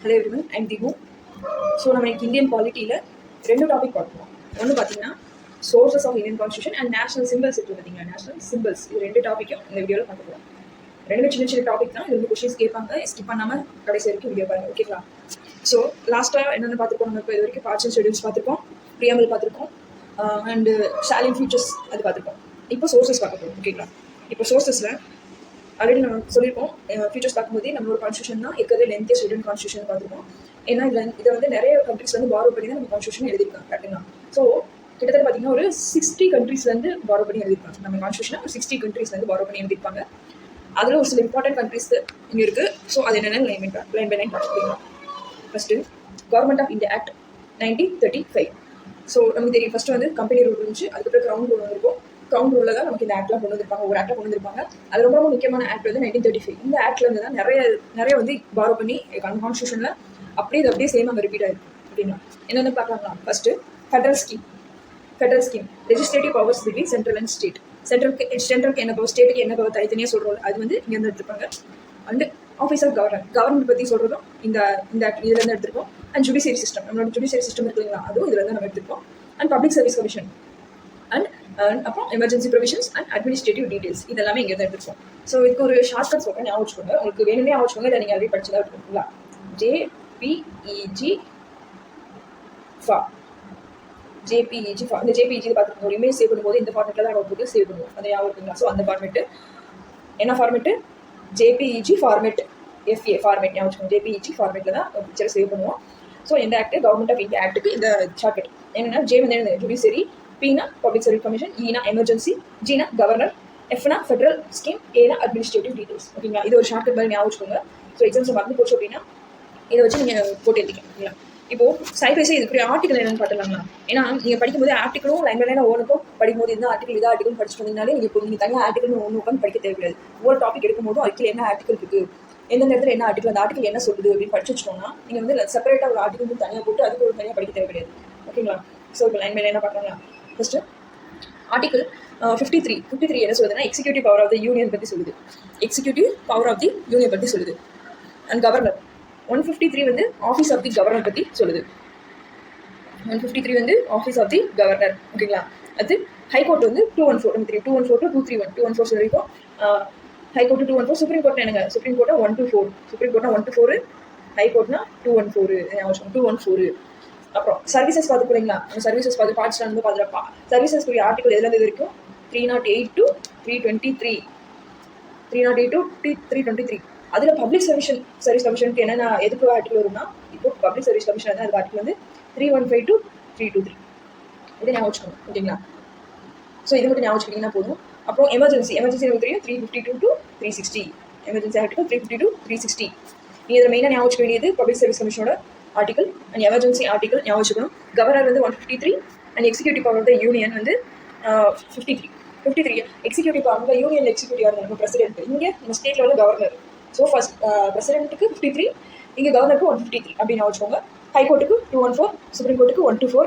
Hello everyone, I'm Dipu. So நம்ம Indian பாலிட்டியில் 2 topic பார்ப்போம். ஒன்று பார்த்தீங்கன்னா sources of Indian constitution and national symbols இருக்குது பார்த்தீங்களா, நேஷனல் சிம்பிள்ஸ். இது 2 டாப்பிக்கும் இந்த வீடியோவில் பார்க்க போகிறோம். 2 சின்ன சின்ன டாபிக் தான். இது வந்து கொஷின்ஸ் கேட்பாங்க, ஸ்கிப் பண்ணாமல் கடைசி வரைக்கும் வீடியோ பாருங்க, ஓகேங்களா? ஸோ லாஸ்ட்டாக என்னென்ன பார்த்துருக்கோம், நம்ம இப்போ இது வரைக்கும் பார்ட்ஸ் அண்ட் ஷெடியூல்ஸ் பார்த்துருக்கோம், ப்ரியாம்பிள் பார்த்துருக்கோம், அண்டு ஷாலின் ஃபியூச்சர்ஸ் அது பார்த்துருக்கோம். இப்போ சோர்சஸ் பார்க்க போகிறோம், ஓகேங்களா? இப்போ சோர்சஸில் ஆல்ரெடி நம்ம சொல்லியிருக்கோம், ஃபியூச்சர்ஸ் பார்க்கும்போது நம்மளோட கான்ஸ்டியூஷன் தான் இருக்கிறது லென்த்தியஸ்ட் ரிட்டன் கான்ஸ்டியூஷன் பார்த்துருக்கோம். ஏன்னா இதை வந்து நிறைய கண்ட்ரிஸ் வந்து பாரோ பண்ணி தான் நம்ம கான்ஸ்டியூஷன் எழுதியிருக்காங்க கரெக்டுங்களா? ஸோ கிட்டத்தட்ட பார்த்தீங்கன்னா ஒரு 60 கண்ட்ரீஸ்லேருந்து பாரோ பண்ணி எழுதியிருக்காங்க. நம்ம கான்ஸ்டியூஷனை ஒரு 60 கண்ட்ரீஸ்லேருந்து பாரோ பண்ணி எழுதியிருப்பாங்க. அதில் ஒரு சில இம்பார்ட்டன்ட் கண்ட்ரீஸ் இங்கே இருக்குது. ஸோ அது என்னென்ன லைன் பை லைன் பார்த்துக்கலாம். First government of India act 1935. So நமக்கு தெரியும், ஃபஸ்ட்டு வந்து கம்பெனி ரூல் இருந்துச்சு, அதுக்கப்புறம் கிரவுண்ட் ரூல் வந்திருக்கும். கிரவுண்ட் ரூலில் தான் நமக்கு இந்த ஆக்ட்லாம் கொண்டு வந்திருப்பாங்க, ஒரு ஆக்டாக கொண்டு வந்திருப்பாங்க. அது ரொம்ப ரொம்ப முக்கியமான ஆக்ட் வந்து 1935. இந்த ஆக்ட்ல இருந்து தான் நிறைய வந்து பாரோ பண்ணி கான்ஸ்டியூஷனில் அப்படியே சேம் அங்கே ரிப்பீட் ஆகிருக்கும் அப்படின்னா என்னென்ன பார்க்கலாங்களா? First federal scheme legislative powers between central and state. சென்ட்ரலுக்கு என்ன பவர், ஸ்டேட்டுக்கு என்ன பவர் தனித்தனியாக சொல்கிறோம், அது வந்து இங்கேருந்து எடுத்துருப்பாங்க. அண்ட் ஆஃபீஸ் ஆஃப் கவர்மெண்ட் பற்றி சொல்கிறதும் இந்த இதுலேருந்து எடுத்துருக்கோம். அண்ட் ஜுடிஷியரி சிஸ்டம், நம்மளோட ஜுடிஷியரி சிஸ்டம் இருக்குங்களா, அதுவும் இதுலேருந்து நம்ம எடுத்துருக்கோம். And public service commission and அப்புறம் emergency provisions and administrative details இதெல்லாமே இங்கே தான் எடுத்துருக்கோம். ஸோ இதுக்கு ஒரு ஷார்ட்கட் சொல்கிறேன், ஞாபகம் வச்சுக்கோங்க. உங்களுக்கு வேணுமே ஞாபகம் வச்சுக்கோங்க, இதை நீங்கள் ஆல்ரெடி படிச்சதா இருக்குங்களா? ஜேபிஇஜி இந்த ஜேபிஇஜி பார்த்துருக்கோம். ஒரு இமேஜ் சேவ் பண்ணும்போது இந்த ஃபார்மெட்டில் தான் போட்டு சேவ் பண்ணுவோம், அந்த ஞாபகம் இருக்குங்களா? ஸோ அந்த ஃபார்மெட்டு என்ன format? JPEG format, FA format ஞாபகம் வச்சுக்கோங்க. ஜேபிஇஜி ஃபார்மெட்டில் தான் பிக்சரை சேவ் பண்ணுவோம். ஸோ இந்த ஆக்ட் கவர்மெண்ட் ஆஃப் இந்தியா ஆக்ட்டுக்கு இந்த ஷார்ட்கட் என்னென்னா, ஜே வந்து என்ன, judiciary, Beena public service commission, ஈனா emergency, Jeena governor, எஃப்னா federal scheme, ஏனா அட்மினிஸ்ட்ரேட்டிவ் டீடைல்ஸ், ஓகேங்களா? இது ஒரு ஷார்ட்கட் மாதிரி ஞாபகம் வச்சுக்கோங்க. ஸோ எக்ஸாம்ஸ் மறந்து போச்சு அப்படின்னா இதை வச்சு நீங்கள் போட்டு எழுதிக்கலாம், ஓகேங்களா? இப்போ சைட் பை சைடு இதுக்குரிய ஆர்டிகல் என்னன்னு பார்த்துலாங்களா? ஏன்னா நீங்கள் படிக்கும்போது ஆர்டிகளும் லைன் பை லைன் ஓனுக்கும் படிக்கும்போது இந்த ஆர்டிகல் இதாக ஆர்டிகல் படிச்சுட்டு வந்தீங்கனாலே நீங்கள் தனியாக ஆர்டிகல் ஒன்று உட்காந்து படிக்க தேவையாது. ஒவ்வொரு டாபிக் எடுக்கும்போது ஆர்டிகல் என்ன ஆர்டிகல் இருக்குது, எந்த நேரத்தில் என்ன ஆர்டிகல், அந்த ஆர்டிகல் என்ன சொல்லுது அப்படின்னு படிச்சு வச்சோம்னா நீங்கள் வந்து செப்பரேட்டாக ஒரு ஆர்டிகல் வந்து தனியாக போட்டு அதுக்கு ஒரு தனியாக படிக்க தேவை கிடையாது, ஓகேங்களா? ஸோ இப்போ லைன் பை லைனாக பார்க்கலாங்களா? ஃபஸ்ட்டு ஆர்டிகல் 53 என்ன சொல்லுதுன்னா, executive power of the union பற்றி சொல்லுது. Executive power of the union பற்றி சொல்லுது. அண்ட் கவர்னர் 153 வந்து ஆஃபீஸ் ஆஃப் தி கவர்னர் பற்றி சொல்லுது. 153 வந்து ஆஃபீஸ் ஆஃப் தி கவர்னர், ஓகேங்களா? அது ஹைகோர்ட் வந்து 214 to 231, 214 வரைக்கும் ஹைகோர்ட் 214. சுப்ரீம் கோர்ட் என்னங்க, சுப்ரீம் கோர்ட்டா 1 to 4, சுப்ரீம் கோர்ட்னா 1 to 4, ஹைகோர்ட்னா 214. அப்புறம் சர்வீசஸ் பார்த்து போறீங்களா? அந்த சர்வீசஸ் பார்த்து பார்ட்ஸ்ல வந்து பார்த்துப்பா. சர்வீசஸ்க்குரிய ஆர்டிகல் எதுல இருந்து வரைக்கும் 308 to 323, 308 to 323. அதுல பப்ளிக் சர்வீஸ் கமிஷனுக்கு என்னென்ன எதுக்கு ஆர்டிகல் வரும்னா, இப்போ பப்ளிக் சர்வீஸ் கமிஷன் வந்து அது ஆர்டிகல் வந்து 315 to 323. இதை ஞாபகம் வச்சுக்கணும், ஓகேங்களா? ஸோ இது மட்டும் ஞாபகம் வச்சுக்கிட்டீங்கன்னா போதும். அப்புறம் எமர்ஜென்சி நமக்கு தெரியும், 352 to 360. Emergency article 350 to 360. நீங்கள் இதில் மெயினாக ஞாபகம் வச்சுக்க வேண்டியது பப்ளிக் சர்வீஸ் கமிஷனோட ஆர்டிகல் அண்ட் எமர்ஜென்சி ஆர்டிகல் ஞாபகம் வச்சுக்கணும். கவர்னர் வந்து 153 and executive power of the union வந்து 53. Executive power of the union executive are நம்ம பிரசிடென்ட். இங்கே நம்ம ஸ்டேட் லெவலில் கவர்னர். ஸோ ஃபர்ஸ்ட் பிரசிடென்ட்டுக்கு 53, இங்கே கவர்னருக்கு 153 அப்படின்னு ஞாபகம் வச்சுக்கோங்க. ஹைகோர்ட்டுக்கு 214, சுப்ரீம் கோர்ட்டுக்கு 124,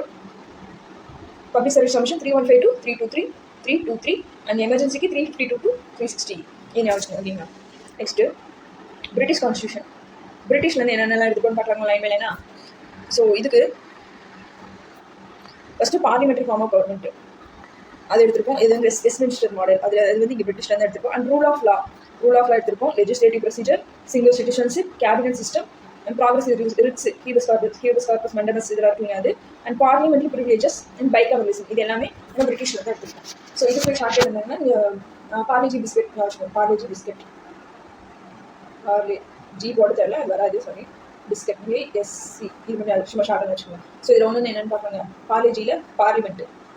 public service commission 315 to 323 and எமர்ஜென்சிக்கு 352 to 360. இது ஞாபகம் வச்சுக்கோங்க, ஓகேங்களா? Next British constitution. பிரிட்டிஷ்லேருந்து என்னென்னலாம் எடுத்துக்கோன்னு பார்க்கலாங்க லைன் மேலேனா. ஸோ இதுக்கு first parliamentary form of government அது எடுத்திருக்கோம். இது வந்து வெஸ்ட்மின்ஸ்டர் மாடல், அது வந்து இங்கே பிரிட்டிஷ்லேருந்து எடுத்திருக்கோம். அண்ட் ரூல் ஆஃப் லா எடுத்திருக்கோம். Legislative procedure, single citizenship, cabinet system and prerogative writs, habeas corpus mandamus இதெல்லாம் இருக்குங்க அது. And parliamentary privileges and bicameralism, இது எல்லாமே நம்ம பிரிட்டிஷில் தான் எடுத்திருக்கோம். ஸோ இதுக்கு ஷார்ட் இருந்தாங்கன்னா பார்லேஜி பிஸ்கெட் ஜி போட தெரியல, அது வராது, சாரி. பிஸ்கட் எஸ்சி, இது மாதிரி சும்மா ஷார்ட்டாக வச்சுக்கோங்க. ஸோ இதில் ஒன்று என்னென்னு பார்ப்பாங்க, பார்லேஜியில்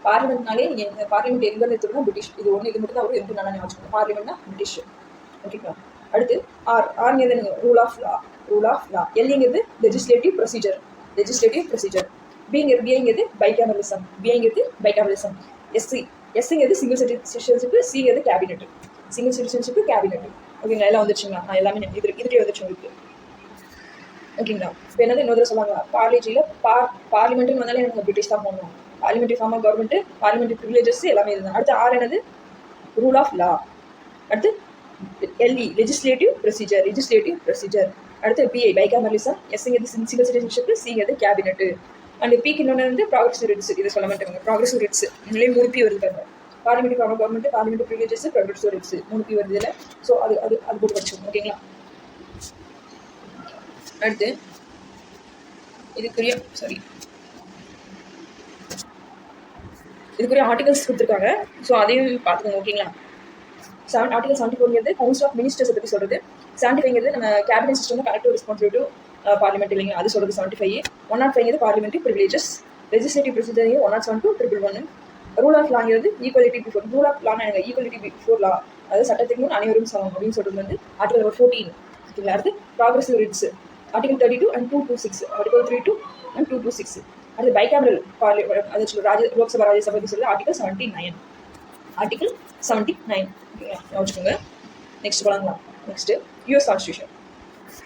பார்லிமெண்ட்னாலே நீங்கள் இந்த பார்லிமெண்ட் எங்கே எடுத்துக்கணும், பிரிட்டிஷ். இது ஒன்று, இது மட்டும் தான் ஒரு எதுக்கு நல்லா வச்சுக்கோங்க. பார்லிமெண்ட்னா பிரிட்டிஷ், ஓகேங்களா? அடுத்து ஆர்ங்கிறது ரூல் ஆஃப் லா. எல்ங்கிறது லெஜிஸ்லேட்டிவ் ப்ரொசீஜர். பிங்கிறது பைகமலிசம். எஸ்ங்கிறது சிங்கிள் சிட்டிசன்ஷிப்பு, சிங்கிறது கேபினெட். ஓகேங்களா? எல்லாம் வந்துருச்சுங்களா? எல்லாமே இதுலேயே வந்துருச்சு உங்களுக்கு, ஓகேங்களா? இப்போ என்னது இன்னொரு சொல்லுவாங்க, பார்லேஜியில் பார்லிமெண்ட்டுன்னு வந்தாலே எனக்கு பிரிட்டிஷ் தான் போகணும். Parliamentary form of government, parliamentary privileges எல்லாமே இதுதான். அடுத்து என்னது ரூல் ஆஃப் லா. அடுத்து எல்இ லெஜிஸ்லேட்டிவ் ப்ரொசீஜர். அடுத்து பிஐ பைகாமரலிசம், எஸ்ங்கிறது சிங்கிள் சிட்டிசன்ஷிப், சிங்கிறது கேபினெட். அண்ட் பிக்கு இன்னொன்று வந்து ப்ராக்ரெசிவ் ரிட்ஸ். இதை சொல்ல மாட்டாங்க, ப்ராக்ரெசிவ் ரிட்ஸ். இதுலேயே 3 பி வருது பாருங்க. Parliament government, parliament privileges, progressive writs 3 P வருது இதில். ஸோ அது அது அது போட்டு படிச்சோம். ஓகேங்களா. அடுத்து இதுக்குரிய ஆர்டிகல்ஸ் கொடுத்துருக்காங்க. ஸோ அதையும் பார்த்துக்கோங்க. ஓகேங்களா. ஆர்டிகல் 74 கவுன்சில் ஆஃப் மினிஸ்டர்ஸ் பற்றி சொல்கிறது. 75 நம்ம cabinet system collective responsibility parliament இல்லைங்களா, அது சொல்கிறது 75. 105 parliamentary privileges. Legislative procedure 101 to 111. Rule of லாங்கிறது ஈக்குவலிட்டி பிஃபோர். ரூல் ஆஃப் லானா ஈக்குவலிட்டி பிஃபோர் லா, அதாவது சட்டத்துக்கு முன் அனைவரும் சமம் அப்படின்னு சொல்கிறது வந்து ஆர்டிகல் 14. ஓகேங்களா. அடுத்து progressive Ritz article 32 and 226, article 32 and 226. அடுத்து பைகேமரல் பார்லிமெண்ட், அதை சொல்ல லோக்சபா ராஜ்யசபா சொல்லுது ஆர்டிகல் 79. ஆர்டிகல் 79 வச்சுக்கோங்க. நெக்ஸ்ட் போகலாங்களா. Next US constitution.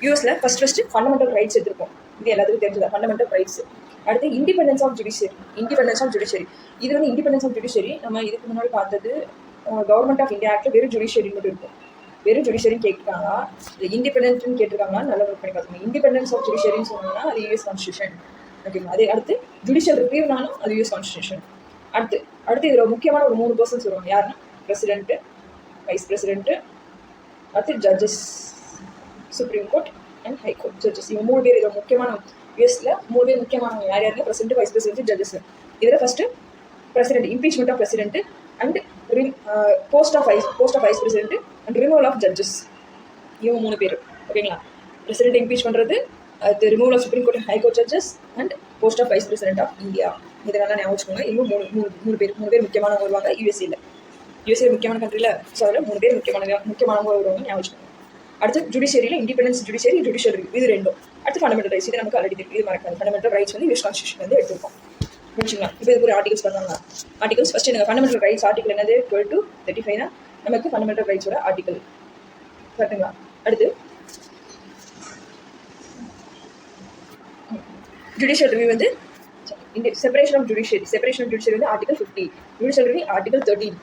யூஎஸ்ல ஃபர்ஸ்ட் ஃபண்டமெண்டல் ரைட்ஸ் எடுத்திருக்கோம். இது எல்லாத்துக்கும் தெரிஞ்சதா ஃபண்டமெண்டல் ரைட்ஸ். அடுத்து இண்டிபெண்டன்ஸ் ஆஃப் ஜுடிஷியரி. இது வந்து இண்டிபெண்டன்ஸ் ஆஃப் ஜுடிஷியரி நம்ம இதுக்கு முன்னாடி பார்த்தது கவர்மெண்ட் ஆஃப் இந்தியா ஆக்ட்ல வெறும் ஜுடிஷியரி மட்டும் இருக்கும். வெறும் ஜுடிஷியரின்னு கேட்டிருக்காங்க, இண்டிபெண்டன்ட்னு கேட்டிருக்காங்கன்னா நல்லா நோட் பண்ணி பார்த்துக்கோங்க. இண்டிபெண்டன்ஸ் ஆஃப் ஜுடிஷியரின்னு சொன்னாங்கன்னா அது யூஎஸ் கான்ஸ்டியூஷன். ஓகேங்களா. அதே அடுத்து ஜுடிஷியல் ரிவ்யூனாலும் அது யூஎஸ் கான்ஸ்டியூஷன். அடுத்து இதில் முக்கியமான ஒரு 3 பர்சன்ஸ் வருவாங்க. யாருன்னா பிரசிடென்ட்டு, வைஸ் பிரசிடென்ட்டு, அடுத்து judges, supreme court and high court judges. இவங்க 3 பேர் இதில் முக்கியமான யூஎஸ்ல 3 பேர் முக்கியமானவங்க. யாருன்னா பிரசிடென்ட், வைஸ் பிரசிடென்ட், ஜட்ஜஸ். இதில் first president, impeachment of president and post of vice president and removal of judges. இவங்க 3 பேர். ஓகேங்களா. பிரசிடென்ட் இம்பீச் பண்ணுறது, அது removal of supreme court and high court judges and post of vice president of India. இதெல்லாம் ஞாபகம் வச்சுக்கோங்க. இன்னும் 3 பேர் முக்கியமானவங்க வருவாங்க யூஎஸ்ஏ முக்கியமான கண்ட்ரியில். ஸோ அதில் 3 பேர் முக்கியமானவங்க வருவாங்க, ஞாபகம் வச்சுக்கோங்க. அடுத்து ஜுடிஷியரியில் இண்டிபெண்டன்ஸ் ஜுடிஷியரி, ஜுடிஷியல் ரிவ்யூ, இது ரெண்டும். அடுத்து ஃபண்டமெண்டல் ரைட்ஸ். இது நமக்கு ஆல்ரெடி தெரியும், இது மறக்காது. ஃபண்டமெண்டல் ரைட்ஸ் வந்து யூஎஸ் கான்ஸ்டியூஷன் வந்து எடுத்திருக்கோம். முடிச்சுங்களா. இப்போ இதுக்கு ஒரு ஆர்டிகல்ஸ் பண்ணாங்க. ஆர்டிகல்ஸ் ஃபர்ஸ்ட் எனக்கு ஃபண்டமெண்டல் ரைட்ஸ் ஆர்டிகல் என்னது 12 to 35 நமக்கு ஃபண்டமெண்டல் ரைட்ஸோட ஆர்டிகல் கரெக்டுங்களா. அடுத்து ஜுடிஷியல் ரிவ்யூ வந்து செப்பரேஷன் ஆஃப் ஜுடிஷியரி வந்து article 50. Judicial review article 13.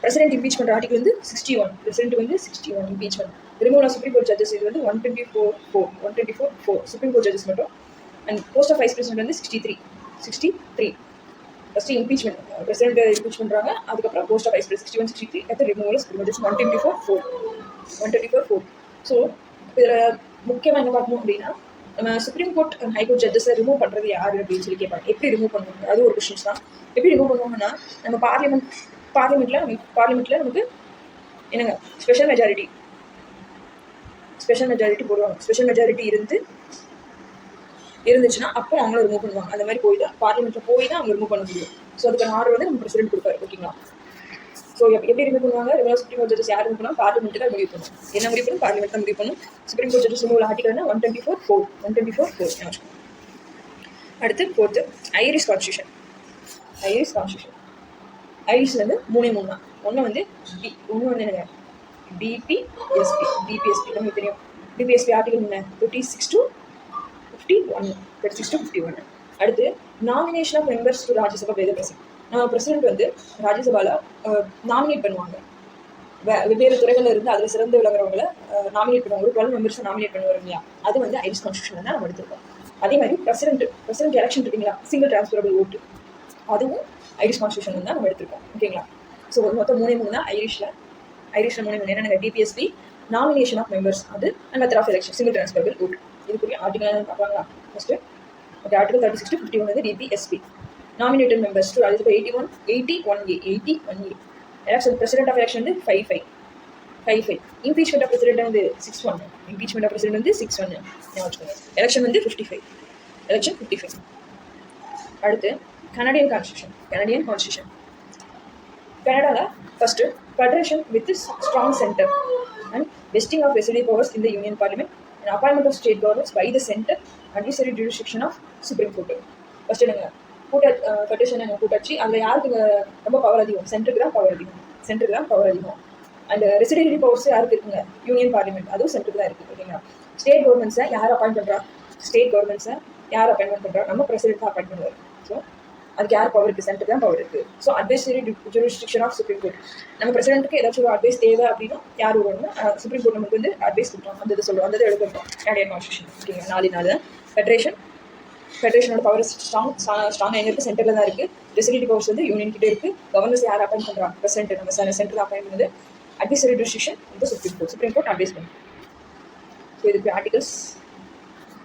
President impeach பண்ணுற ஆர்டிகல் வந்து 61. பிரசிடென்ட் வந்து 61 impeachment. Removal of supreme court judges இது வந்து 124 சுப்ரீம் கோர்ட் ஜட்ஜஸ் மட்டும். And post of vice president வந்து 63. ஃபர்ஸ்ட் இம்பீச்மெண்ட், பிரசிடென்ட் இம்பீச் பண்ணுறாங்க, அதுக்கப்புறம் போஸ்ட் ஆஃப் வைஸ் பிரசிடென்ட் 61, 63. அடுத்து removal supreme court judges 124. So இதில் முக்கியமாக என்ன பார்க்கணும் அப்படின்னா, நம்ம சுப்ரீம் கோர்ட் அண்ட் ஹைகோர்ட் ஜட்ஜஸை ரிமூவ் பண்ணுறது யார் அப்படின்னு சொல்லி கேட்பாங்க. எப்படி ரிமூவ் பண்ணுவாங்க, அது ஒரு கொஸ்டின்ஸ் தான். எப்படி ரிமூவ் பண்ணுவாங்கன்னா, நம்ம பார்லிமெண்ட்டில் நமக்கு என்னங்க ஸ்பெஷல் மெஜாரிட்டி போடுவாங்க. ஸ்பெஷல் மெஜாரிட்டி இருந்துச்சுன்னா அப்போ அவங்கள ரிமூவ் பண்ணுவாங்க. அந்த மாதிரி பார்லிமெண்ட்டில் போய் தான் அவங்க ரிமூவ் பண்ண முடியும். ஸோ அதுக்கான ஆர்டர் வந்து நம்ம பிரசிடென்ட் கொடுப்பாரு. ஓகேங்களா. ஸோ எப்படி ரிமூவ் பண்ணுவாங்க, ரிமூவ் சுப்ரீம் கோர்ட் ஜட்ஜஸ் யார் ரிமூவ் பண்ணால் பார்லிமெண்ட் தான் முடிவு பண்ணும். என்ன முடிவு பண்ணும், பார்லிமெண்ட் தான் முடிவு பண்ணும். சுப்ரீம் கோர்ட் ஜட்ஜஸ் ரிமூவல் ஆர்டிகல்னா 124. அடுத்து 4th ஐரிஷ் கான்ஸ்டியூஷன். ஐரிஷ்ல வந்து 3 தான். ஒன்று வந்து என்னங்க டிபிஎஸ்பி நமக்கு தெரியும். டிபிஎஸ்பி ஆர்டிகல் என்ன 36 to 51. அடுத்து nomination of members to Rajya Sabha by the president. நம்ம பிரசிடென்ட் வந்து ராஜ்யசபாவில் நாமினேட் பண்ணுவாங்க. வெவ்வேறு துறைகளில் இருந்து அதில் சிறந்து விளங்குறவங்களை நாமினேட் பண்ணுவாங்க. 12 மெம்பர்ஸை நாமினேட் பண்ணுவாங்க இல்லையா, அது வந்து ஐரிஷ் கான்ஸ்டியூஷன் தான் நம்ம எடுத்திருக்கோம். அதே மாதிரி பிரசிடென்ட் எலெக்ஷன் இருக்குங்களா, சிங்கிள் டிரான்ஸ்ஃபரபிள் ஓட்டு, அதுவும் ஐரிஷ் கான்ஸ்டியூஷன் தான் நம்ம எடுத்திருக்கோம். ஓகேங்களா. ஸோ மொத்தம் 3 தான் ஐரிஷில் 3 என்னென்ன டிபிஎஸ்பி, நாமினேஷன் ஆஃப் மெம்பர்ஸ், அது and method of election, single transferable ஓட்டு. இதுக்குரிய ஆர்டிகல் பார்க்கலாங்களா. ஃபர்ஸ்ட் ஆர்டிகல் 36 to 51 வந்து DPSP. Nominated members to Rajya Sabha 81A. Election president of election வந்து 55. இம்பீச்மெண்ட் ஆஃப் பிரசிடென்ட் வந்து 61. எலெக்ஷன் வந்து 55. அடுத்து கனடியன் கான்ஸ்டியூஷன். கனடாவில் first federation with strong centre and vesting of residuary powers in the union parliament and appointment of state governments by the centre advisory jurisdiction of supreme court. First என்னங்க federation கூட்டாட்சி. அதில் யாருக்கு ரொம்ப power அதிகம், சென்டருக்கு தான் power அதிகம். And residency powers யாருக்கு இருக்குங்க, யூனியன் பார்லிமெண்ட், அதுவும் சென்டருக்கு தான் இருக்குது. ஓகேங்களா. ஸ்டேட் கவர்மெண்ட்ஸை யார் அப்பாயின்ட் பண்ணுறா, நம்ம பிரசிடென்ட் தான் அப்பாயின்ட் பண்ணுவார். ஸோ அதுக்கு யார் பவர் இருக்குது? சென்டர் தான் பவர் இருக்குது. So advisory jurisdiction of supreme court. நம்ம பிரசிடென்ட்டுக்கு ஏதாச்சும் ஒரு அட்வைஸ் தேவை அப்படின்னா யார் வருவாங்கன்னா சுப்ரீம் கோர்ட் நமக்கு வந்து அட்வைஸ் கொடுத்தோம், அந்த இது சொல்லுவோம், அந்த இது எழுதுறோம். கேண்டியன் கான்ஸ்டியூஷன் ஓகேங்க. 4 ஃபெடரேஷனோட பவர் ஸ்ட்ராங்காக எங்கே இருக்குது? சென்டரில் தான் இருக்குது. ஃபெசிலிட்டி பவர்ஸ் வந்து யூனியன் கிட்டே இருக்குது. கவர்னர்ஸ் யார் அப்பாயிண்ட் பண்ணுறாங்க? பிரசிடென்ட். நம்ம சென்டர் அப்பாயிண்ட் பண்ணுறது. அட்வைசரி ஜூரிஸ்டிக்ஷன் இந்த சுப்ரீம் கோர்ட் அட்வைஸ் பண்ணும். ஸோ இதுக்கு ஆர்டிகல்ஸ்.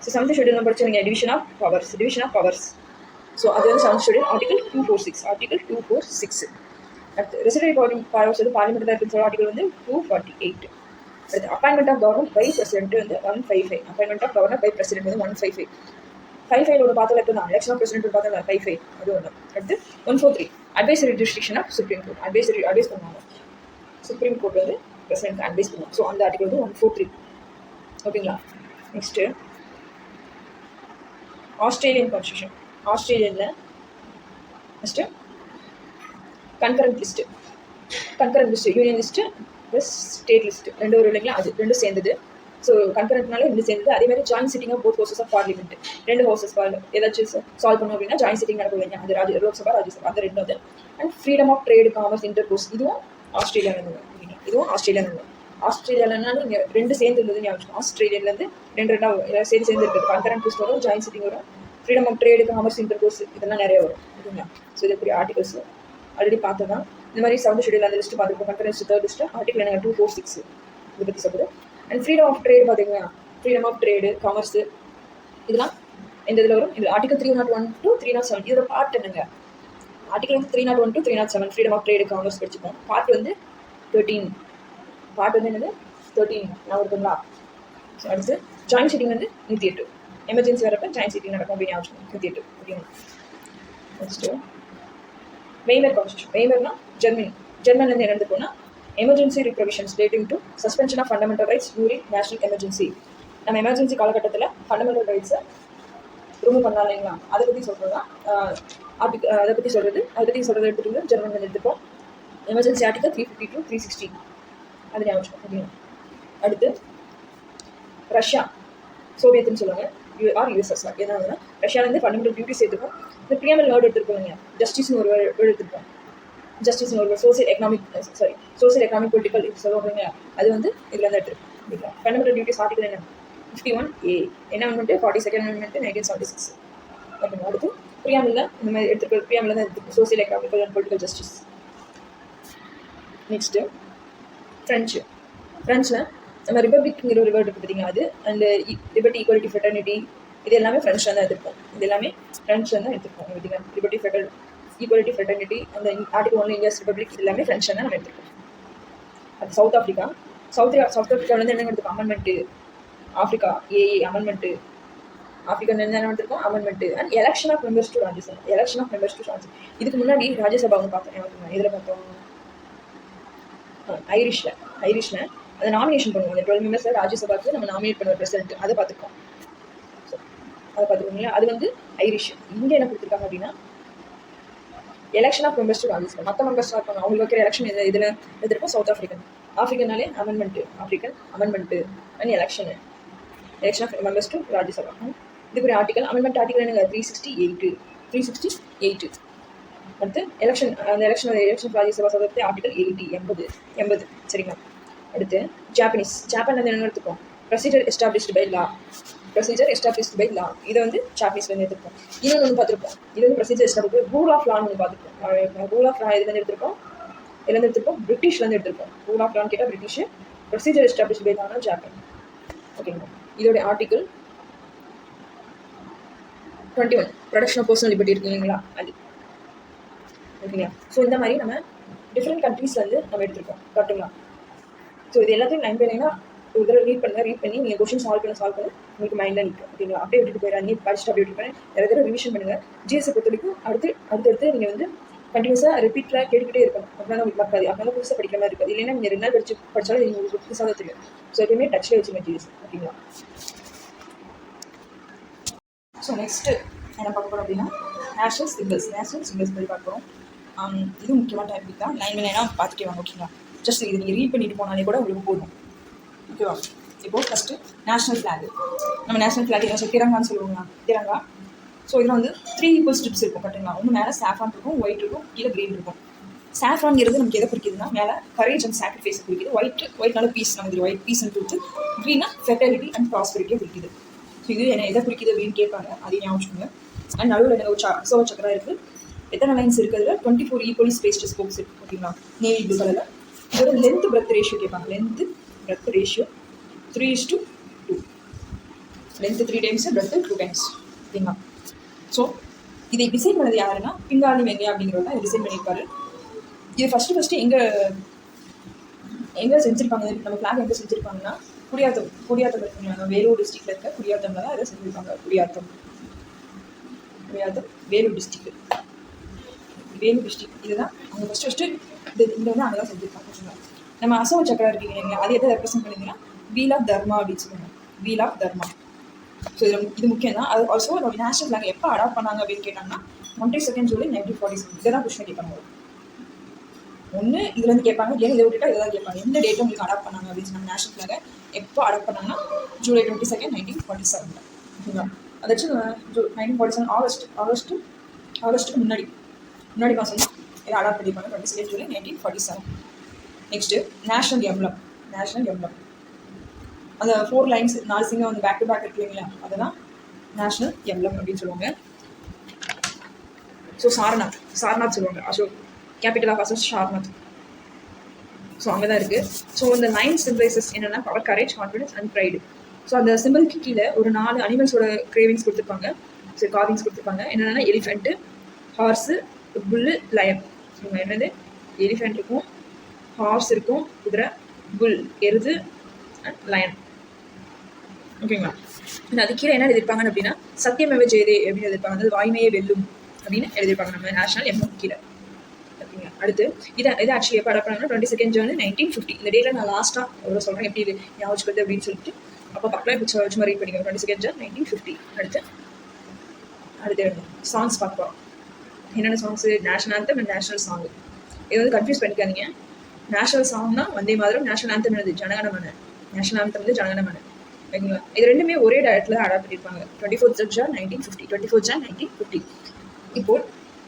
ஸோ 7th ஷெட்யூல் நம்ம படிச்சோம் டிவிஷன் ஆஃப் பவர்ஸ். ஸோ அது வந்து 7th ஷெட்யூல் ஆர்டிகல் 246. அடுத்து ரெசிடரி பவர்ஸ் வந்து பார்லிமெண்ட் தான் இருக்குன்னு சொல்ல ஆர்டிகல் வந்து 248. அடுத்து appointment of governor by president வந்து 155. Appointment of governor by president வந்து 155. 55 பார்த்தா இப்போ தான் எலெக்ஷன் ஆஃப் பிரசிடென்ட் பார்த்தா 55 அது ஒன்று. அடுத்து 143 advisory jurisdiction of supreme court. Advice பண்ணுவாங்க சுப்ரீம் கோர்ட் வந்து பிரசிடென்ட் அட்வைஸ் பண்ணுவாங்க. ஸோ அந்த ஆர்டிகல் வந்து 143 ஓகேங்களா. Next Australian constitution. ஆஸ்திரேலியாவில் first concurrent list, union list plus state list ரெண்டு ஒரு இல்லைங்களா, அது ரெண்டும் சேர்ந்தது. ஸோ கன்கரண்ட்னால ரெண்டு சேர்ந்தது. அதேமாதிரி joint sitting of both houses of parliament. 2 houses ஏதாச்சும் சால்வ் பண்ணோம் அப்படின்னா ஜாயின்ட் சிட்டிங் நடக்கும் இல்லைங்க, அது லோக்சபா ராஜ்யசபா அந்த ரெண்டு அது. And freedom of trade commerce intercourse இதுவும் ஆஸ்திரேலியாவில். ஆஸ்திரேலியாவிலனாலும் இங்கே 2 சேர்ந்து இருந்தது ஞாபகம். ஆஸ்திரேலியாவிலேருந்து 2 சேர்ந்து இருக்குது. கன்கரண்ட் லிஸ்ட் வரும், ஜாயின்ட் சிட்டிங் வரும், freedom of trade commerce intercourse இதெல்லாம் நிறைய வரும் ஓகேங்களா. ஸோ இது பெரிய ஆர்டிகல்ஸ் ஆல்ரெடி பார்த்து தான். இந்த மாதிரி 7th ஷெட்யூல் அந்த லிஸ்ட்டு பார்த்துருக்கோம். Concurrent list 3rd list article எனக்கு 246 இதை பற்றி சொல்லுது. அண்ட் ஃப்ரீடம் ஆஃப் ட்ரேடு பார்த்தீங்கன்னா ஃப்ரீடம் ஆஃப் ட்ரேடு காமர்ஸு இதெல்லாம் இந்த இதில் வரும். இது ஆர்டிகல் 301 to 307. இதோட பார்ட் என்னங்க? ஆர்டிகல் வந்து 301 to 307 freedom of trade commerce படிச்சுப்போம். பார்ட் வந்து 13. பார்ட் வந்து என்னது 13 நான் இருக்குங்களா. ஸோ அடுத்து ஜாயின்ட் சிட்டிங் வந்து 108. எமர்ஜென்சி வரப்போ ஜாயின்ட் சிட்டிங் நடக்கும் அப்படின்னு ஞாபகம் 108 ஓகேங்களா. Next Weimar constitution. வெய்மர்னா ஜெர்மன்லேருந்து என்ன போனால் emergency provisions relating to suspension of fundamental rights during national emergency. நம்ம எமர்ஜென்சி காலகட்டத்தில் ஃபண்டமெண்டல் ரைட்ஸை ரிமூவ் பண்ணலாம் இல்லைங்களா, அதை பற்றி சொல்கிறது தான் அதை பற்றி சொல்கிறது எடுத்துகிட்டு ஜெர்மன்லேருந்து எடுத்துப்போம். எமர்ஜென்சி ஆர்டிகல் 350 to 360 அது ஞாபகம் ஓகேங்களா. அடுத்து ரஷ்யா சோவியத்துன்னு சொல்லுவாங்க யூஎஸ்எஸ்ஆர். எதாவது ரஷ்யாவிலேருந்து ஃபண்டமெண்டல் டியூட்டி சேர்த்துப்போம். இந்த பிரியாமல் வேர்டு எடுத்துருப்போங்க. ஜஸ்டிஸ்னு ஒரு வேர்டு எடுத்துருப்போம். ஜஸ்டிஸ்னு ஒரு சோசியல் எக்கனாமிக் பொலிட்டிக்கல் சொல்லுவாங்க. அது வந்து இதில் இருந்து எடுத்துருக்கோம். ஃபண்டமெண்டல் டியூட்டிஸ் ஆர்டிகல் என்ன 51A. என்ன அமெண்ட்மெண்ட்டு 42nd அமெண்ட்மெண்ட்டு 1976 ஓகேங்களா. அடுத்து பிரியாமில் இந்த மாதிரி எடுத்துருக்கோம். பிரியாமில் தான் எடுத்துருக்கோம் social economical and political justice. Next ஃப்ரெஞ்சில் நம்ம ரிபப்ளிக்ங்கிற ஒரு வேர்டு இருக்குது பார்த்தீங்கன்னா அது. அண்ட் லிபர்ட்டி ஈக்குவாலிட்டி ஃப்ரெட்டர்னிட்டி இது எல்லாமே ஃப்ரெஞ்சில் தான் எடுத்துருப்போம். இது எல்லாமே ஃப்ரெஞ்சில் தான் எடுத்துருப்போம். பார்த்தீங்கன்னா லிபர்ட்டி ஈக்குவாலிட்டி ஃப்ரெட்டர்னிட்டி அந்த ஆர்டிகல் 1 இந்தியாஸ் ரிபப்ளிக் இது எல்லாமே ஃப்ரெஞ்சில் தான் நம்ம எடுத்துருப்போம். அது சவுத் ஆஃப்ரிக்கா வந்து என்ன எடுத்துருக்கோம் அமெண்ட்மெண்ட்டு. ஆஃப்ரிக்கா ஏஏ அமெண்ட்மெண்ட்டு. ஆஃப்ரிக்கா என்ன எடுத்துருக்கோம் amendment. And election of members to Rajya Sabha. இதுக்கு முன்னாடி ராஜ்யசபா வந்து பார்த்தோம். இதில் பார்த்தோம் ஐரிஷில் அதை நாமினேஷன் பண்ணுவோம். அந்த 12 மெம்பர்ஸில் ராஜ்யசபாவுக்கு நம்ம நாமினேட் பண்ணுவோம் பிரசிடென்ட். அதை பார்த்துருக்கோம். ஸோ அதை பார்த்துருக்கோங்களா. அது வந்து ஐரிஷ். இங்கே என்ன கொடுத்துருக்காங்க அப்படின்னா election of members to Rajya Sabha. மற்ற மெம்பர்ஸ்லாம் இருப்பாங்க, அவங்களுக்கு வைக்கிற எலெக்ஷன் இதில் எடுத்துருப்போம். சவுத் ஆஃப்ரிக்கனாலே amendment and election of members to Rajya Sabha. இதுக்கு ஒரு ஆர்டிகல் அமெண்ட்மெண்ட் ஆர்டிகல் என்னங்க 368. அடுத்து எலெக்ஷன் ராஜ்யசபா சொல்கிறது ஆர்டிகல் 80 சரிங்களா. அடுத்து ஜப்பான்லேருந்து என்ன எடுத்துப்போம் ப்ரொசீஜர் எஸ்டாப்ளிஷ்டு பை லா. இதை வந்து ஜாப்பனீஸ்லேருந்து எடுத்துருப்போம். இன்னொன்று ஒன்று பார்த்துருப்போம். இது வந்து ப்ரொசீஜர் எஸ்டாப்ளிஷ் ரூல் ஆஃப் லான்னு ஒன்று பார்த்துருப்போம். ரூல் ஆஃப் லா இதுலேருந்து எடுத்துருப்போம் பிரிட்டிஷ்லேருந்து எடுத்துருப்போம். ரூல் ஆஃப் லான்னு கேட்டால் பிரிட்டிஷ், ப்ரொசீஜர் எஸ்டாப்ளிஷ்டு பை லானா ஜப்பான் ஓகேங்களா. இதோடைய article 21 protection of personal liberty இருக்கு இல்லைங்களா அது ஓகேங்களா. ஸோ இந்த மாதிரி நம்ம டிஃப்ரெண்ட் கண்ட்ரீஸ்லேருந்து நம்ம எடுத்துருக்கோம் கரெக்டுங்களா. ஸோ இது எல்லாத்தையும் 9 by 9 ஒரு தடவை ரீட் பண்ணி நீங்கள் கொஸ்டின் சால்வ் பண்ண உங்களுக்கு மைண்டில் நிற்கும் ஓகேங்களா. அப்படியே விட்டுட்டு போயிடாங்க, படிச்சுட்டு அப்படியே விட்டு போய் நிறைய தடவை ரிவிஷன் பண்ணுங்கள். ஜிஎஸ்ஸை பொறுத்த வரைக்கும் அடுத்தடுத்து நீங்கள் வந்து கண்டினியூஸாக ரிப்பீட்டில் கேட்டுக்கிட்டே இருக்கணும். அப்படின்னா உங்களுக்கு மறக்காது. அப்படின்னா புதுசாக படிக்கிற மாதிரி இருக்காது. இல்லைன்னா நீங்கள் 2 நாள் படித்தாலும் உங்களுக்கு புதுசாக தான் தெரியும். ஸோ எப்பவுமே டச்சில் வச்சுங்க ஜிஎஸ் ஓகேங்களா. ஸோ நெக்ஸ்ட்டு என்ன பார்க்க போகிறோம் அப்படின்னா நேஷனல் சிம்பிள்ஸ் பற்றி பார்க்குறோம். இது முக்கியமான டாபிக் தான். 9 by 9 பார்த்துட்டே வாங்க ஓகேங்களா. ஜஸ்ட் இது நீங்கள் ரீட் பண்ணிட்டு போனாலே கூட உங்களுக்கு போதும் ஓகேவா. இப்போது ஃபஸ்ட்டு நேஷனல் ஃப்ளாக். நம்ம நேஷனல் ஃப்ளாக் என்ன திரங்கான்னு சொல்லுவோங்களா. திரங்கா. ஸோ இதில் வந்து 3 ஈக்குவல் ஸ்ட்ரிப்ஸ் இருக்கும் கரெக்டுங்களா. ஒன்று மேலே சாஃப்ரான் இருக்கும், ஒயிட் இருக்கும், கீழே க்ரீன் இருக்கும். சாஃப்ரான்ங்கிறது நமக்கு எதை குறிக்குதுன்னா மேலே கரேஜ் அண்ட் சாக்ரிஃபைஸ் குறிக்குது. ஒயிட்னால பீஸ், நமக்கு இது ஒயிட் பீஸ் கொடுத்து, க்ரீனா ஃபெர்டிலிட்டி அண்ட் ப்ராஸ்பெரிட்டியை குறிக்குது. ஸோ இது என்ன எதை குறிக்குது அப்படின்னு கேட்பாங்க, அதையும் ஞாபகம் வச்சுக்கோங்க. அண்ட் நடுவில் எனக்கு ஒரு அசோக சக்கரம் இருக்குது. எத்தனை லைன்ஸ் இருக்கிறதுல 24 ஈக்குவலி ஸ்பேஸ்டு ஸ்போக்ஸ் இருக்குது ஓகேங்களா, நேவி ப்ளூ கலரில். இதோட லென்த் பிரெத் ரேஷியோ கேட்பாங்க. Length breadth ratio 3:2. Length 3 times, breadth 2 times ஓகேங்களா. ஸோ இதை டிசைன் பண்ணது யாருன்னா பிங்காலி வெங்கையா அப்படிங்கிறவர் தான் இதை டிசைன் பண்ணியிருப்பாரு. இது ஃபஸ்ட்டு எங்கே செஞ்சுருப்பாங்க, நம்ம ஃப்ளாக் எங்கே செஞ்சுருப்பாங்கன்னா குடியாத்தம் இருக்குங்களா, வேலூர் டிஸ்ட்ரிக்டில் இருக்க குடியாத்தமில் தான் அதை செஞ்சுருப்பாங்க. குடியாத்தம் வேலூர் டிஸ்ட்ரிக்ட் இதுதான் அவங்க ஃபஸ்ட்டு இங்கே வந்து அங்கே தான் செஞ்சுருப்பாங்க. நம்ம அசோக சக்கரம் இருக்கீங்க இல்லைங்களா, அது எதை ரெப்ரசென்ட் பண்ணிங்கன்னா வீல் ஆஃப் தர்மா அப்படின்னு சொல்லுவாங்க. Wheel of Dharma. ஸோ இது முக்கியம் தான். அது ஆல்சோ நம்ம நேஷனல் ஃப்ளாக் எப்போ அடாப்ட் பண்ணாங்க அப்படின்னு கேட்டாங்கன்னா 22 ஜூலை 1947. இதெல்லாம் கொஸ்டின் கேட்பாங்க. ஒன்று இதுலேருந்து கேட்பாங்க, ஏன் இதை விட்டுட்டா இதெல்லாம் கேட்பாங்க. எந்த டேட்டும் உங்களுக்கு அடாப்ட் பண்ணாங்க அப்படின்னு சொன்னாங்க. நேஷனல் ஃப்ளாகை எப்போ அடாப்ட் பண்ணாங்கன்னா ஜூலை 22, 1947. ஓகேங்களா. அதாச்சும் 1947 ஆகஸ்ட்டுக்கு முன்னாடி மாதம் தான் இதை அடாப்ட் பண்ணிப்பாங்க. 22 ஜூலை 1947. Next national emblem. அந்த 4 லைன்ஸ் 4 சிங்கம் வந்து பேக் டு பேக் இருக்கு இல்லைங்களா, அதுதான் நேஷனல் எம்ப்ளம் அப்படின்னு சொல்லுவாங்க. ஸோ சாரநாத் சொல்லுவாங்க. Ashok capital of Ashok Sarnath. So அங்கே தான் இருக்குது. ஸோ இந்த 9 சிம்பிளைசஸ் என்னென்னா power, courage, confidence and pride. So அந்த சிம்பிளுக்கு கீழே ஒரு 4 அனிமல்ஸோட கிரேவிங்ஸ் கொடுத்துருப்பாங்க. ஸோ கார்விங்ஸ் கொடுத்துருப்பாங்க. என்னென்னா elephant, horse, bull, lion. So என்னது எலிஃபெண்ட் இருக்கும், ஹார்ஸ் இருக்கும், குதிரை, புல் எருது அண்ட் லயன் ஓகேங்களா. அது கீழே என்ன எழுதியிருப்பாங்க அப்படின்னா சத்தியமேவ ஜெயதே அப்படின்னு எழுதியிருப்பாங்க. அதாவது வாய்மையை வெல்லும் அப்படின்னு எழுதியிருப்பாங்க நம்ம நேஷனல் எம்எம் கீழே ஓகேங்களா. அடுத்து இதை ஆக்சுவலி எப்போ அடாப்ட் பண்ணாங்கன்னா 22 ஜூலை 1950. இந்த டேட்டில் நான் லாஸ்ட்டாக எவ்வளோ சொல்கிறேன் எப்படி இது ஞாபகம் அப்படின்னு சொல்லிட்டு அப்போ பக்கம் இப்போ சும்மா ரீட் பண்ணிக்கோங்க. 22 ஜூலை 1950. அடுத்து சாங்ஸ் பார்ப்போம். என்னென்ன songs, national anthem and national song. இது வந்து கன்ஃபியூஸ் பண்ணிக்காதீங்க. நேஷனல் சாங்னா வந்தே மாதிரம், நேஷனல் ஆந்தம் என்னது ஜனகணமன. நேஷனல் ஆந்தம் வந்து ஜனகணமன ஓகேங்களா. இது ரெண்டுமே ஒரே டயத்தில் அடாப்ட் பண்ணியிருப்பாங்க. 24 ஜூலை 1950. இப்போ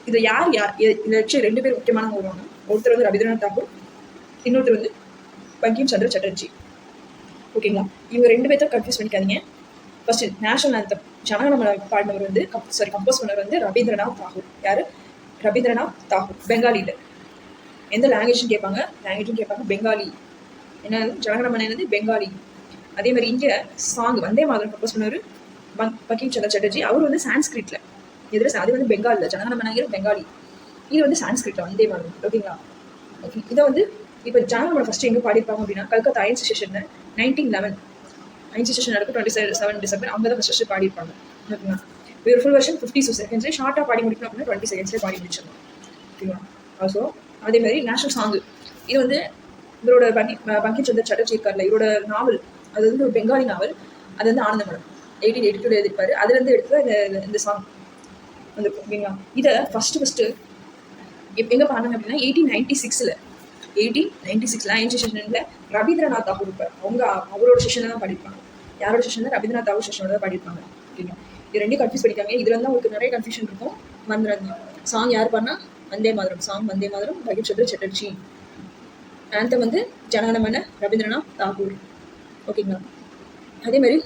இதை யார் இதை வச்சு 2 பேர் முக்கியமானவங்க வருவாங்க. ஒருத்தர் வந்து ரவீந்திரநாத் தாகூர், இன்னொருத்தர் வந்து பங்கிம் சந்திர சட்டர்ஜி ஓகேங்களா. இவங்க 2 பேர்த்த கன்ஃபியூஸ் பண்ணிக்காதீங்க. ஃபர்ஸ்ட் நேஷனல் ஆந்தம் ஜனகணமன பாடினவர் வந்து கம்போஸ் பண்ணவர் வந்து ரவீந்திரநாத் தாகூர். யார்? ரவீந்திரநாத் தாகூர். பெங்காலியில் எந்த லாங்குவேஜும் கேட்பாங்க, பெங்காலி. என்ன ஜனகணமன என்னது பெங்காலி. அதே மாதிரி இங்கே சாங் வந்தே மாதிரம் கம்போஸ் பண்ணவர் பங்கிம் சந்திர சட்டர்ஜி. அவர் வந்து சான்ஸ்கிரிட்ல அது வந்து பெங்காலில் ஜனகணமனங்கிற பெங்காலி. இது வந்து சான்ஸ்கிரிட்ல வந்தே மாதிரம் ஓகேங்களா. ஓகே, இதை வந்து இப்போ ஜனகணமன ஃபர்ஸ்ட் எங்கே பாடியிருப்பாங்க அப்படின்னா கல்கத்தா ஐன்ஸ் ஸ்டேஷனில் 1911 ஐன்ஸ் ஸ்டேஷன் நடக்கும் 27 டிசம்பர். அவங்க தான் ஃபர்ஸ்ட் பாடியிருப்பாங்க ஓகேங்களா. ஒரு ஃபுல் வருஷன் 50 செகண்ட்ஸ் ஷார்ட்டாக பாடி முடிக்கணும் அப்படின்னா 20 செகண்ட்ஸ்லேயே பாடி முடிச்சிடணும் ஓகேங்களா. ஸோ அதே மாதிரி நேஷனல் சாங்கு இது வந்து இவரோட பங்கிம் சந்திர சட்டர்ஜி இருக்கார்ல, இவரோட நாவல் அது வந்து ஒரு பெங்காலி நாவல். அது வந்து ஆனந்தமடம் 1882 எழுதியிருப்பாரு. அதுலேருந்து எடுத்து இந்த சாங் வந்து ஓகேங்களா. இதை ஃபஸ்ட்டு எங்கே பாருங்க அப்படின்னா 1896 ஐன்ஸ் செஷனில் ரவீந்திரநாத் தாகூர் இருப்பார். அவரோட செஷனில் தான் பாடியிருப்பாங்க. யாரோட செஷனில்? ரவீந்திரநாத் தாகூர் செஷனோட தான் பாடியிருப்பாங்க ஓகேங்களா. இது 2 கன்ஃபியூஸ் பண்ணிக்காங்க. இதில் வந்து உங்களுக்கு நிறைய கன்ஃபியூஷன் இருக்கும். வந்துடுறாங்க. சாங் யார் பாடினா வந்தே மாதிரம், பங்கிம் சந்திர சட்டர்ஜி. ஆந்தம் வந்து ஜனகணமன ரவீந்திரநாத் தாகூர் ஓகேங்களா. அதே மாதிரி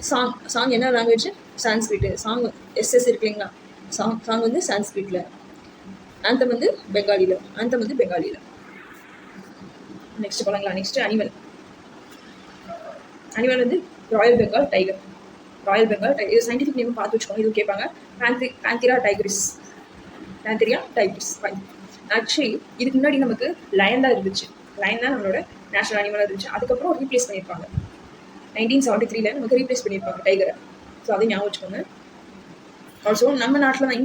சாங் என்ன லாங்குவேஜ்? சான்ஸ்கிரிட். சாங் எஸ்எஸ் இருக்கு இல்லைங்களா, சாங் வந்து சான்ஸ்கிரிட்ல. ஆந்தம் வந்து பெங்காலியில். நெக்ஸ்ட் போலாங்களா. நெக்ஸ்ட் அனிமல் வந்து ராயல் பெங்கால் டைகர். இது சயின்டிஃபிக் நேம் பார்த்து வச்சுக்கோங்க. இது கேட்பாங்க. பேந்திரா டைகரிஸ். ஆக்சுவலி இதுக்கு முன்னாடி நமக்கு லயன் தான் இருந்துச்சு. லயன் தான் நம்மளோட நேஷனல் அனிமலாக இருந்துச்சு. அதுக்கப்புறம் ரீப்ளேஸ் பண்ணியிருப்பாங்க. 1973 நமக்கு ரீப்ளேஸ் பண்ணியிருப்பாங்க டைகரை. ஸோ அதை ஞாபகம் வச்சுக்கோங்க. ஆல்சோ நம்ம நாட்டில் தான்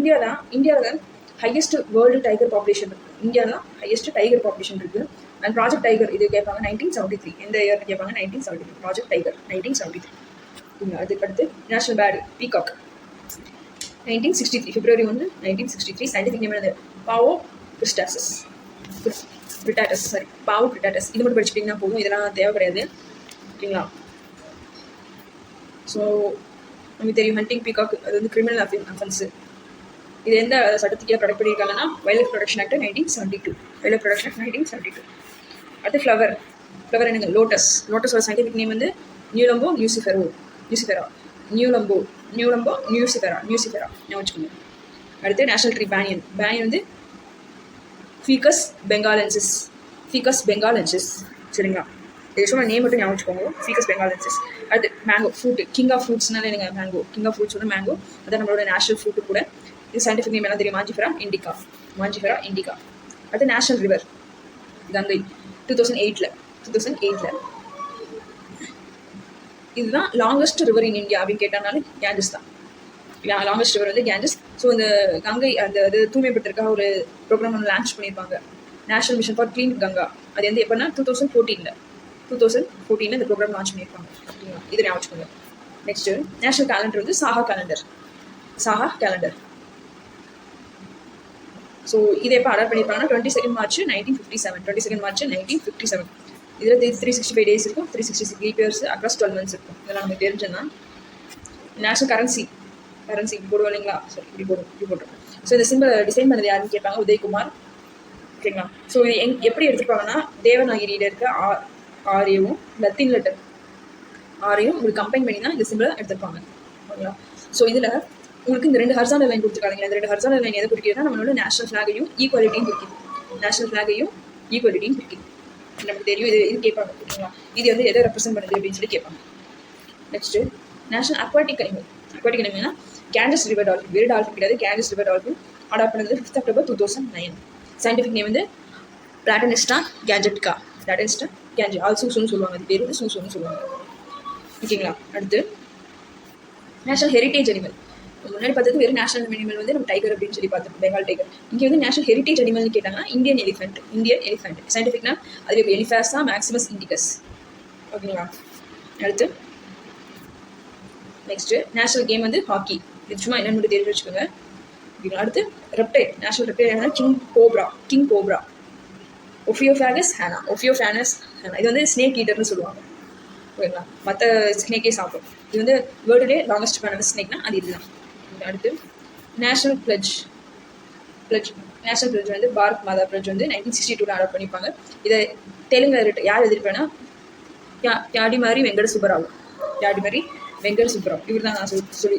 இந்தியாவில் தான் ஹையஸ்ட் வேர்ல்டு டைகர் பாப்புலேஷன் இருக்குது. இந்தியாவில் தான் ஹையஸ்ட் டைகர் பாப்புலேஷன் இருக்குது. அண்ட் ப்ராஜெக்ட் டைகர் இது கேட்பாங்க 1973. எந்த இயர்னு கேட்பாங்க? 1973. Project tiger 1973. அதுக்கடுத்து நேஷனல் பேர்டு பீகாக் 1963. பிப்ரவரி 1, 1963. சயின்டிஃபிக் நேம் என்னது? பாவோ பிரிட்டாட்டஸ். இது மட்டும் படிச்சுட்டிங்கன்னா போதும். இதெல்லாம் தேவை கிடையாது ஓகேங்களா. ஸோ நமக்கு தெரியும் ஹண்டிங் பீகாக் அது வந்து கிரிமினல் அஃபென்ஸு இது எந்த சட்டத்துக்கு ப்ரொடக்ட் பண்ணியிருக்காங்கன்னா wild life protection act 1972. Wild life protection act 1972. அடுத்து ஃப்ளவர் என்னங்க லோட்டஸோட சயின்டிஃபிக் நேம் வந்து நியூலம்போ நியூசிஃபெரா நியூசிஃபெரா வச்சுக்கோங்க. அடுத்து நேஷனல் ட்ரீ பேனியன் வந்து ஃபீகஸ் பெங்காலென்சிஸ் சரிங்களா. இது சொன்ன நேம் மட்டும் ஞாபகம் வச்சுக்கோங்க, ஃபீகஸ் பெங்காலென்சிஸ். அடுத்து மேங்கோ ஃப்ரூட்டு, கிங் ஆஃப் ஃப்ரூட்ஸ்னால எனக்கு கிங் ஆஃப் ஃப்ரூட்ஸ் வந்து மேங்கோ, அதான் நம்மளோட நேஷனல் ஃப்ரூட்டு கூட. இது சயின்டிஃபிக் நேம் என்ன தெரியும்? மாஞ்சிஃபெரா இண்டிகா. அடுத்து நேஷனல் ரிவர் கங்கை 2008. இதுதான் லாங்கஸ்ட் ரிவர் இன் இந்தியா அப்படின்னு கேட்டாலும் கேஞ்சஸ் தான். லாங்கஸ்ட் ரிவர் வந்து கேஞ்சஸ். ஸோ இந்த கங்கை அந்த இது தூய்மைப்பட்டிருக்கா ஒரு ப்ரோக்ராம் ஒன்று லான்ச் பண்ணியிருப்பாங்க, national mission for clean Ganga. அது வந்து எப்போனா 2014 இந்த ப்ரோக்ராம் லான்ச் பண்ணியிருப்பாங்க. ஓகேங்களா, இதை ஞாபகம் வச்சுக்கோங்க. நெக்ஸ்ட்டு நேஷனல் கேலண்டர் வந்து சாஹா கேலண்டர். ஸோ இதை எப்போ அடாப்ட் பண்ணியிருப்பாங்கன்னா 22 மார்ச் 1957. இதில் 365 டேஸ் இருக்கும், 366 லீப் இயர்ஸ், அக்ராஸ் 12 months இருக்கும். இதெல்லாம் நமக்கு தெரிஞ்சுன்னா. நேஷனல் கரன்சி போடுவோம் இல்லைங்களா, சரி இப்படி போட்டுருக்கோம். ஸோ இந்த சிம்பிள் டிசைன் பண்ணது யாருன்னு கேட்பாங்க, உதயகுமார். ஓகேங்களா. ஸோ இது எப்படி எடுத்துருப்பாங்கன்னா தேவநாகிரியில் இருக்க ஆரையும் லத்தீன் லெட்டர் ஆரையும் உங்களுக்கு கம்பைன் பண்ணி தான் இந்த சிம்பிளை எடுத்துருப்பாங்க. ஓகேங்களா. ஸோ இதில் உங்களுக்கு இந்த 2 ஹரிசாண்டல் லைன் கொடுத்துருக்காங்க. இந்த 2 ஹரிசாண்டல் லைன் எதை குறிக்கிறதுனா நம்மளோட நேஷனல் ஃப்ளாகையும் ஈக்குவாலிட்டியும் குறிக்குது. நமக்கு தெரியும். இது கேட்பாங்க. ஓகேங்களா. இது வந்து எதை ரெப்ரசென்ட் பண்ணுது அப்படின்னு சொல்லி கேட்பாங்க. நெக்ஸ்ட்டு நேஷனல் அக்வாட்டிக் அனிமல்னா கேஞ்சஸ் ரிவர் டால்ஃபின். வெறும் டால்ஃபின் கிடையாது, கேஞ்சஸ் ரிவர் டால்ஃபின். அடாப்ட் பண்ணது 5 October 2009. சயின்டிஃபிக் நேம் வந்து பிளாட்டனிஸ்டா கேஞ்செட்டிகா. சூசுன்னு சொல்லுவாங்க. அது பேர் வந்து சூசுன்னு சொல்லுவாங்க. ஓகேங்களா. அடுத்து நேஷனல் ஹெரிட்டேஜ் அனிமல். முன்னாடி பார்த்தது வெறும் நேஷனல் அனிமல் வந்து நம்ம டைகர் அப்படின்னு சொல்லி பார்த்துருக்கோம், பெங்கால் டைகர். இங்கே வந்து நேஷனல் ஹெரிட்டேஜ் அனிமல்னு கேட்டாங்கன்னா இந்தியன் எலிஃபென்ட். சயின்டிஃபிக்னா அது எலிஃபாஸா மேக்ஸிமஸ் இண்டிகஸ். ஓகேங்களா. அடுத்து நெக்ஸ்ட்டு நேஷனல் கேம் வந்து ஹாக்கி. இது சும்மா என்னென்னு மட்டும் தெரிஞ்சு வச்சுக்கோங்க. ஓகேங்களா. அடுத்து ரெப்டைல். நேஷனல் ரெப்டைல் என்னன்னா கிங் கோப்ரா. ஒஃபியோஃபேனஸ் ஹேனா. இது வந்து ஸ்னேக் ஈட்டர்னு சொல்லுவாங்க. ஓகேங்களா. மற்ற ஸ்னேக்கே சாப்பிடும். இது வந்து வேர்ல்டுலே லாங்கஸ்ட் பண்ண ஸ்னேக்னா அது இதுதான். அடுத்து நேஷனல் பிளட்ஜ் வந்து பாரத் மாதா பிளட்ஜ் வந்து 1962 அடாப்ட் பண்ணிப்பாங்க. இதை தெலுங்கு யார் எழுதிருப்பேன்னா யாடிமாரி வெங்கட சுப்பராவ். இவர் தான் நான் சொல்லி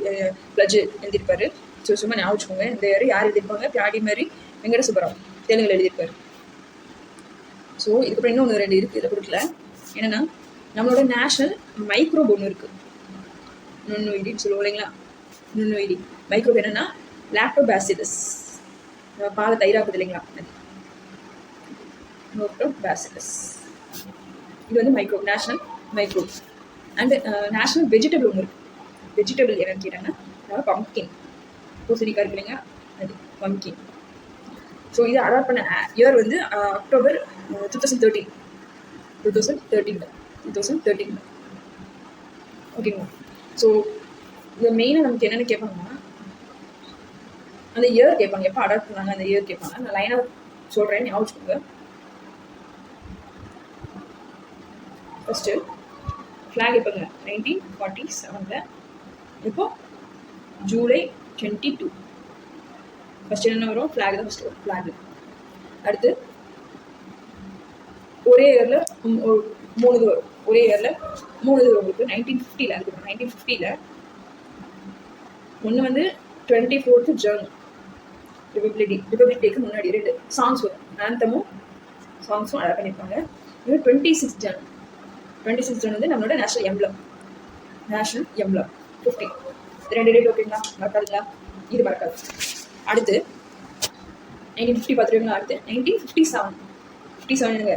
பிளட்ஜ் எழுதியிருப்பாரு. ஸோ சும்மா ஞாபகம் வச்சுக்கோங்க. இந்த யார் எழுதியிருப்பாங்க? யாடிமாரி வெங்கட சுப்பராவ் தெலுங்குல எழுதியிருப்பாரு. ஸோ இதுக்கப்புறம் இன்னும் 2 இருக்குது, இதை கொடுக்கல. என்னென்னா நம்மளோட நேஷனல் மைக்ரோப் ஒன்று இருக்குது, நுண்ணுயிரின்னு சொல்லுவோம் இல்லைங்களா. நுண்ணுயிரி மைக்ரோப் என்னன்னா லாக்டோபாசிலஸ். பாலை தயிராக்குது இல்லைங்களா, லாக்டோபாசிலஸ். இது வந்து microbe, national microbe. And national vegetable ஒன்று இருக்குது. வெஜிடபிள் என்னன்னு கேட்டாங்கன்னா பம்ப்கின். பூசணிக்காய் இருக்கு இல்லைங்க, அது பம்ப்கின். ஸோ இது அடாப்ட் பண்ண இயர் வந்து அக்டோபர் 2013. ஓகேங்களா. ஸோ இது மெயினாக நமக்கு என்னென்னு கேட்பாங்கன்னா அந்த இயர் கேட்பாங்க, எப்போ அடாப்ட் பண்ணாங்க அந்த இயர் கேட்பாங்க. நான் லைனாக சொல்கிறேன், ஞாபகம் வச்சுக்கோங்க. ஃபஸ்ட்டு ஃப்ளாக் எப்போங்க 1947. இப்போ ஜூலை 22. ஃபஸ்ட்டு என்ன வரும்? ஃப்ளாக் தான் ஃபஸ்ட்டு வரும், ஃப்ளாக். அடுத்து ஒரே இயரில் 3 இது வரும். உங்களுக்கு 1950. அதுக்கு 1950 ஒன்று வந்து 24th ஜூன் ரிபப்ளிக் டேக்கு முன்னாடி 2 சாங்ஸ் வரும். ஆந்தமும் சாங்ஸும் அடாப்ட் பண்ணியிருப்பாங்க. இது 26th ஜூன் வந்து நம்மளோட நேஷனல் எம்ப்ளம் 50. 2 டேட் ஓகேங்களா, மறக்காதுங்களா? இது மறக்காது. அடுத்து 1950 பார்த்துருவீங்களா. அடுத்து 1957 என்னங்க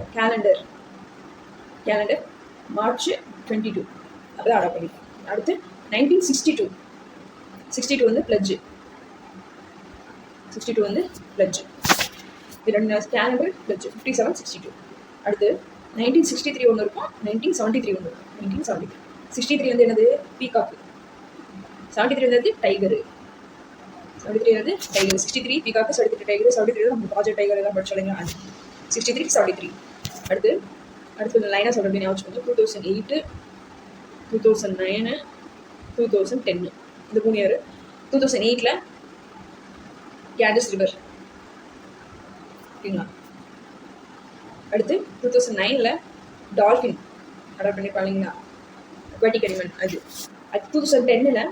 கேலண்டர் மார்ச் 22 அப்போதான் அடாப்ட் பண்ணியிருப்பாங்க. அடுத்து 1962 வந்து பிளட்ஜ். 62 வந்து பிளட்ஜ். இது 2 கேலண்டர் பிளட்ஜ் 57, 62. அடுத்து 1963 ஒன்று இருக்கும், 1973 ஒன்று இருக்கும். 1973 63 வந்து என்னது? பீகாக்கு. 73 வந்து டைகரு. 63 peacock, 73 tiger. 73 நம்ம ப்ராஜெக்ட் டைகர் எல்லாம் படிச்சோம். 63, 73. அடுத்து லைனாக சொல்கிற அப்படின்னு ஞாபகம் 2008, 2009, 2010 இந்த 3 இயர். 2008 Candace river. ஓகேங்களா. அடுத்து 2009 டால்ஃபின் அடாப்ட் பண்ணியிருப்பாங்க இல்லைங்களா, அக்வாட்டிக் அனிமல் அது. அடுத்து 2010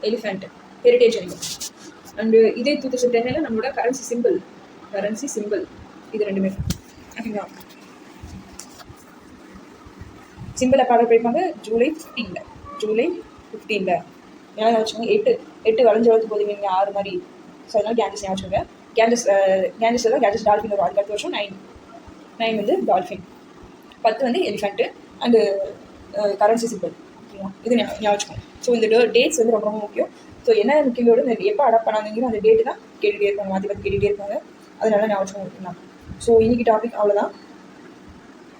எலிஃபெண்ட் ஹெரிட்டேஜ் அனிமல். அண்டு இதே 2010 நம்மளோட கரன்சி சிம்பிள் இது ரெண்டுமே. ஓகேங்களா. சிம்பிள் எப்போ அடாப்ட் பண்ணியிருப்பாங்க? ஜூலை 15 ஏன்னா வச்சுக்கோங்க, 8 வளைஞ்சு வளர்த்து போதுங்க 6 மாதிரி. ஸோ அதனால கேண்டஸ் வச்சுக்கோங்க. கேண்டஸ் டால்ஃபின் வரும். அதுக்கு அடுத்த வருஷம் 9 வந்து டால்ஃபின், 10 வந்து எலிஃபெண்ட்டு அண்டு கரன்சி சிம்பிள். ஓகேங்களா. இது ஞாபகம் வச்சுக்கோங்க. ஸோ இந்த டேட்ஸ் வந்து ரொம்ப முக்கியம். ஸோ என்ன முக்கியங்களோட இந்த எப்போ அடாப்ட் பண்ணாங்கன்னு அந்த டேட்டு தான் கேட்டுகிட்டே இருப்பாங்க, மாற்றி கேட்டுகிட்டே இருப்பாங்க. அதனால ஞாபகம் வச்சுக்கோங்க. ஓகேங்களா. ஸோ இன்றைக்கி டாபிக் அவ்வளோதான்.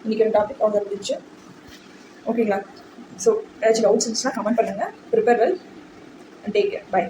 இன்றைக்கி டாபிக் அவ்வளோ இருந்துச்சு. ஓகேங்களா. ஸோ ஏதாச்சும் டவுட்ஸ் இருந்துச்சுன்னா கமெண்ட் பண்ணுங்கள். Prepare well and take care. By.